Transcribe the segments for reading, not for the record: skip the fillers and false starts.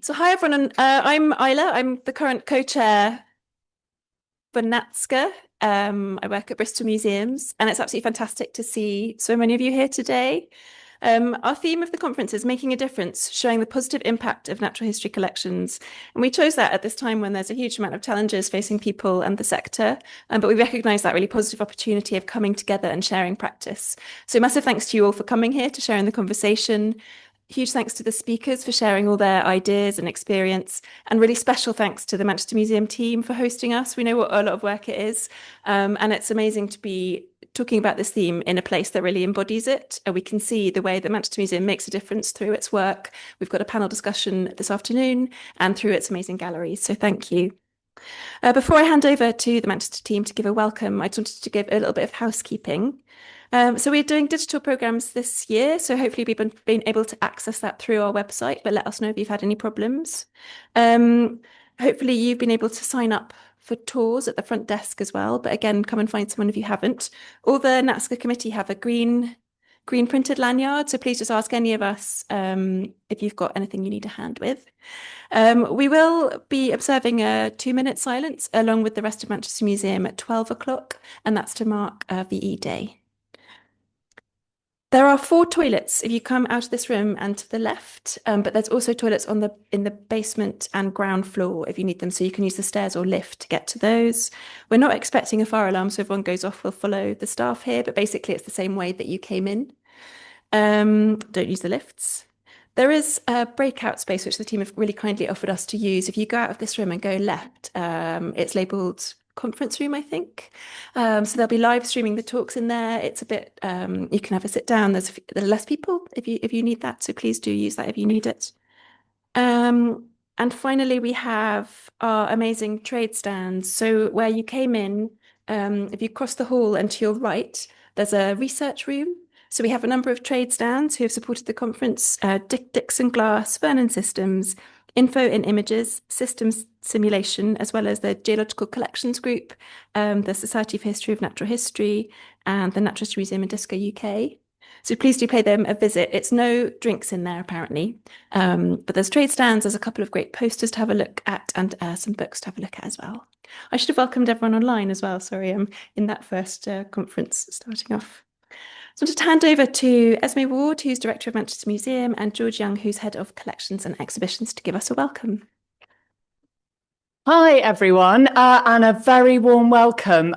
So hi everyone, I'm Isla. I'm the current co-chair for NatSCA. I work at Bristol Museums, and it's absolutely fantastic to see so many of you here today. Our theme of the conference is Making a Difference, showing the positive impact of natural history collections. And we chose that at this time when there's a huge amount of challenges facing people and the sector, but we recognise that really positive opportunity of coming together and sharing practice. So massive thanks to you all for coming here to share in the conversation. Huge thanks to the speakers for sharing all their ideas and experience, and really special thanks to the Manchester Museum team for hosting us. We know what a lot of work it is, and it's amazing to be talking about this theme in a place that really embodies it. And we can see the way that Manchester Museum makes a difference through its work. We've got a panel discussion this afternoon and through its amazing galleries. So thank you. Before I hand over to the Manchester team to give a welcome, I just wanted to give a little bit of housekeeping. So we're doing digital programs this year, so hopefully we've been able to access that through our website, but let us know if you've had any problems. Hopefully you've been able to sign up for tours at the front desk as well, but again, come and find someone if you haven't. All the NatSCA committee have a green printed lanyard, so please just ask any of us if you've got anything you need a hand with. We will be observing a 2-minute silence along with the rest of Manchester Museum at 12 o'clock, and that's to mark VE Day. There are 4 toilets if you come out of this room and to the left, but there's also toilets in the basement and ground floor if you need them, so you can use the stairs or lift to get to those. We're not expecting a fire alarm, so if one goes off, we'll follow the staff here, but basically it's the same way that you came in. Don't use the lifts. There is a breakout space which the team have really kindly offered us to use. If you go out of this room and go left, it's labelled conference room, I think. So they'll be live streaming the talks in there. It's a bit, you can have a sit down. There are less people if you need that. So please do use that if you need it. And finally, we have our amazing trade stands. So where you came in, if you cross the hall and to your right, there's a research room. So we have a number of trade stands who have supported the conference, Dixon Glass, Vernon Systems, Info in Images, Systems Simulation, as well as the Geological Collections Group, the Society for History of Natural History, and the Natural History Museum in Disco UK. So please do pay them a visit. It's no drinks in there, apparently. But there's trade stands, there's a couple of great posters to have a look at, and some books to have a look at as well. I should have welcomed everyone online as well. Sorry, I'm in that first conference starting off. So I wanted to hand over to Esme Ward, who's Director of Manchester Museum, and George Young, who's Head of Collections and Exhibitions, to give us a welcome. Hi, everyone, and a very warm welcome.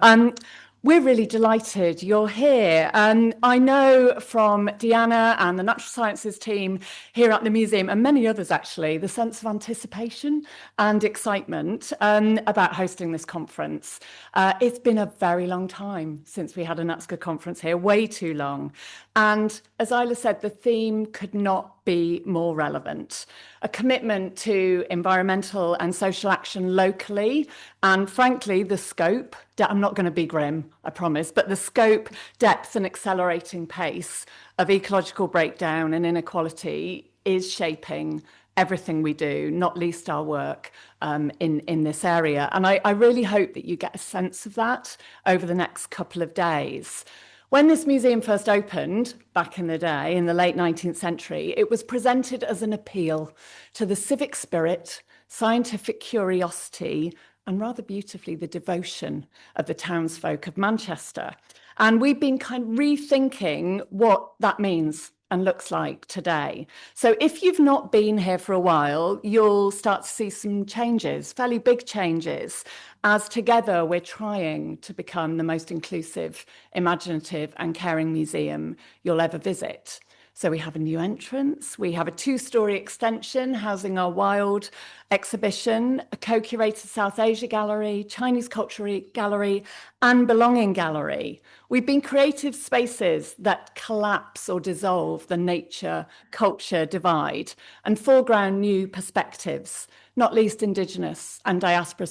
We're really delighted you're here. I know from Deanna and the Natural Sciences team here at the museum, and many others actually, the sense of anticipation and excitement about hosting this conference. It's been a very long time since we had a NatSCA conference here, way too long. And as Isla said, the theme could not be more relevant. A commitment to environmental and social action locally, and frankly, the scope, I'm not going to be grim, I promise, but the scope, depth and accelerating pace of ecological breakdown and inequality is shaping everything we do, not least our work in this area. And I really hope that you get a sense of that over the next couple of days. When this museum first opened back in the day, in the late 19th century, it was presented as an appeal to the civic spirit, scientific curiosity, and rather beautifully, the devotion of the townsfolk of Manchester. And we've been kind of rethinking what that means and looks like today. So if you've not been here for a while, you'll start to see some changes, fairly big changes, as together we're trying to become the most inclusive, imaginative and caring museum you'll ever visit. So we have a new entrance, we have a 2-story extension housing our Wild exhibition, a co-curated South Asia gallery, Chinese culture gallery, and belonging gallery. We've been creative spaces that collapse or dissolve the nature-culture divide and foreground new perspectives, not least Indigenous and diaspora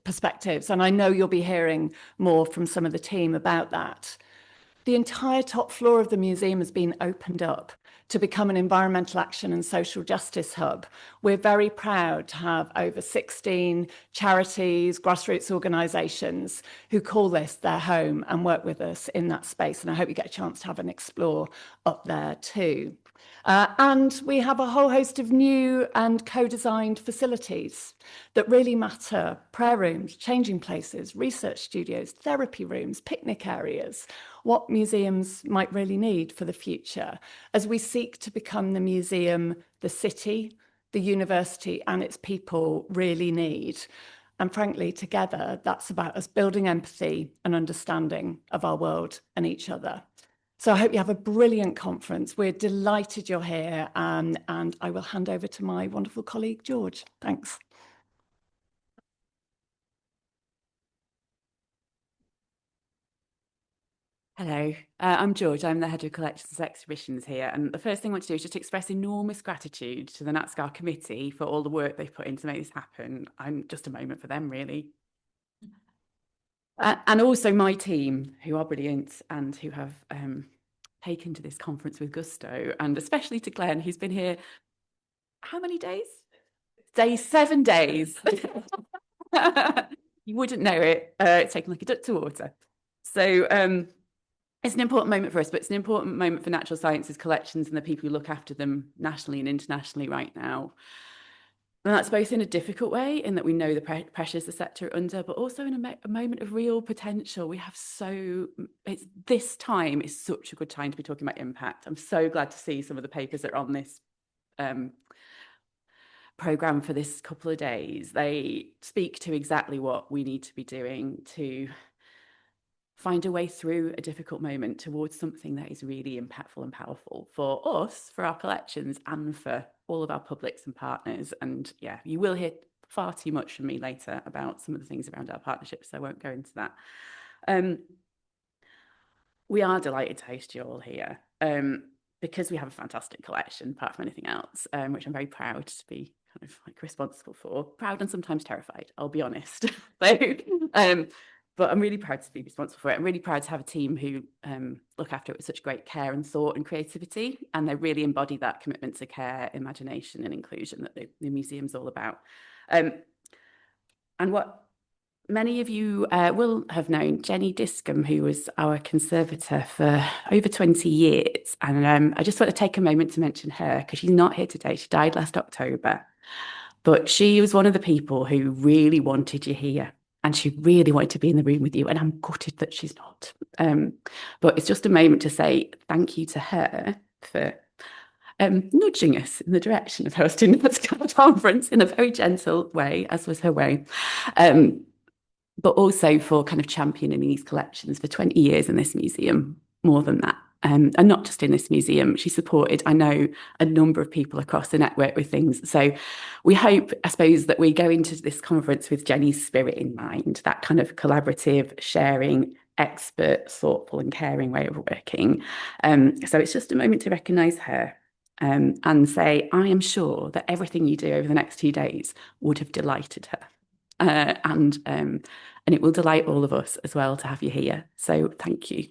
perspectives. And I know you'll be hearing more from some of the team about that. The entire top floor of the museum has been opened up to become an environmental action and social justice hub. We're very proud to have over 16 charities, grassroots organisations who call this their home and work with us in that space. And I hope you get a chance to have an explore up there too. And we have a whole host of new and co-designed facilities that really matter: prayer rooms, changing places, research studios, therapy rooms, picnic areas, what museums might really need for the future as we seek to become the museum the city, the university and its people really need. And frankly, together, that's about us building empathy and understanding of our world and each other. So I hope you have a brilliant conference. We're delighted you're here, and I will hand over to my wonderful colleague, George. Thanks. Hello, I'm George. I'm the Head of Collections and Exhibitions here. And the first thing I want to do is just express enormous gratitude to the NatSCA committee for all the work they've put in to make this happen. I'm just a moment for them, really. And also my team, who are brilliant and who have taken to this conference with gusto, and especially to Glenn, who's been here, how many days? 7 days. You wouldn't know it. It's taken like a duck to water. So it's an important moment for us, but it's an important moment for natural sciences collections and the people who look after them nationally and internationally right now. And that's both in a difficult way, in that we know the pressures the sector are under, but also in a moment of real potential. We have this time is such a good time to be talking about impact. I'm so glad to see some of the papers that are on this programme for this couple of days. They speak to exactly what we need to be doing to find a way through a difficult moment towards something that is really impactful and powerful for us, for our collections, and for all of our publics and partners. And yeah, you will hear far too much from me later about some of the things around our partnerships, so I won't go into that. We are delighted to host you all here because we have a fantastic collection, apart from anything else, which I'm very proud to be kind of like responsible for. Proud and sometimes terrified, I'll be honest. But I'm really proud to be responsible for it. I'm really proud to have a team who look after it with such great care and thought and creativity, and they really embody that commitment to care, imagination and inclusion that the museum's all about. And what many of you will have known, Jenny Discombe, who was our conservator for over 20 years. And I just want to take a moment to mention her because she's not here today. She died last October. But she was one of the people who really wanted you here. And she really wanted to be in the room with you. And I'm gutted that she's not. But it's just a moment to say thank you to her for nudging us in the direction of hosting the conference in a very gentle way, as was her way. But also for kind of championing these collections for 20 years in this museum, more than that. And not just in this museum, she supported, I know, a number of people across the network with things. So we hope, I suppose, that we go into this conference with Jenny's spirit in mind, that kind of collaborative, sharing, expert, thoughtful and caring way of working. So it's just a moment to recognise her and say, I am sure that everything you do over the next 2 days would have delighted her. And it will delight all of us as well to have you here. So thank you.